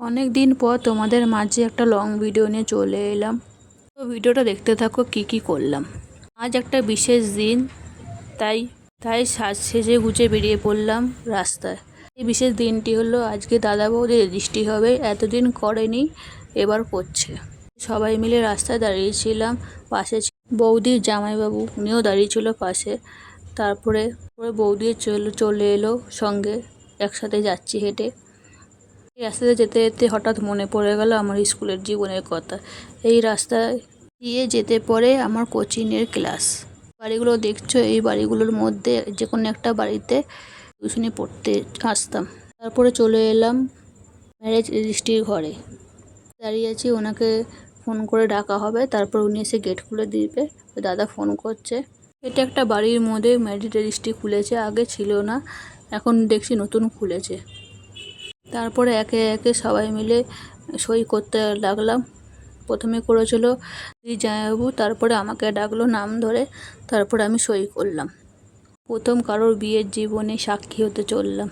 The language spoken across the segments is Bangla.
অনেক দিন পর তোমাদের মাঝে একটা লং ভিডিও নিয়ে চলে এলাম। তো ভিডিওটা দেখতে থাকো কি কি করলাম। আজ একটা বিশেষ দিন, তাই তাই সেজে গুজে বেরিয়ে পড়লাম রাস্তায়। এই বিশেষ দিনটি হলো আজকে দাদা বৌদি রেজিস্ট্রি হবে, এতদিন করেনি, এবার করছে। সবাই মিলে রাস্তায় দাঁড়িয়েছিলাম, পাশে বৌদির জামাইবাবু উনিও দাঁড়িয়েছিল পাশে। তারপরে বৌদি চলে এলো সঙ্গে, একসাথে যাচ্ছি হেঁটে। এই রাস্তাতে যেতে যেতে হঠাৎ মনে পড়ে গেল আমার স্কুলের জীবনের কথা। এই রাস্তায় দিয়ে যেতে পরে আমার কোচিংয়ের ক্লাস। বাড়িগুলো দেখছো, এই বাড়িগুলোর মধ্যে যে কোনো একটা বাড়িতে টিউশনি পড়তে আসতাম। তারপরে চলে এলাম ম্যারেজ রেজিস্ট্রির ঘরে, দাঁড়িয়ে আছি, ওনাকে ফোন করে ডাকা হবে, তারপর উনি এসে গেট খুলে দিবে। দাদা ফোন করছে। এটা একটা বাড়ির মধ্যে ম্যারেজ রেজিস্ট্রি খুলেছে, আগে ছিল না, এখন দেখছি নতুন খুলেছে। তারপরে একে একে সবাই মিলে সই করতে লাগলাম। প্রথমে করেছিল জামাইবাবু, তারপরে আমাকে ডাকলো নাম ধরে, তারপরে আমি সই করলাম। প্রথম কারোর বিয়ের জীবনে সাক্ষী হতে চললাম।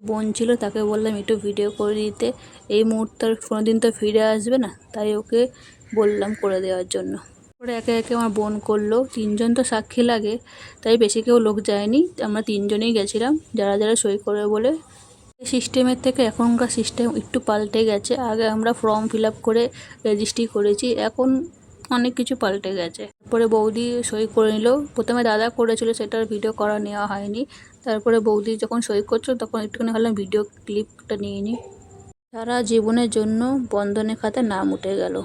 বোন ছিল, তাকে বললাম একটু ভিডিও করে দিতে, এই মুহূর্তে কোনোদিন তো ফিরে আসবে না, তাই ওকে বললাম করে দেওয়ার জন্য। তারপরে একে একে আমার বোন করলো। 3জন তো সাক্ষী লাগে, তাই বেশি কেউ লোক যায়নি, আমরা 3জনেই গেছিলাম, যারা যারা সই করবে বলে। সিস্টেমের থেকে এখনকার সিস্টেম একটু পাল্টে গেছে। আগে আমরা ফর্ম ফিল আপ করে রেজিস্ট্রি করেছি, এখন অনেক কিছু পাল্টে গেছে। তারপরে বৌদি সই করে নিল। প্রথমে দাদা করেছিল, সেটার ভিডিও করা নেওয়া হয়নি। তারপরে বৌদি যখন সই করছো তখন একটুখানি ভাবলাম ভিডিও ক্লিপটা নিয়ে নিই। সারা জীবনের জন্য বন্ধনের খাতায় নাম উঠে গেল।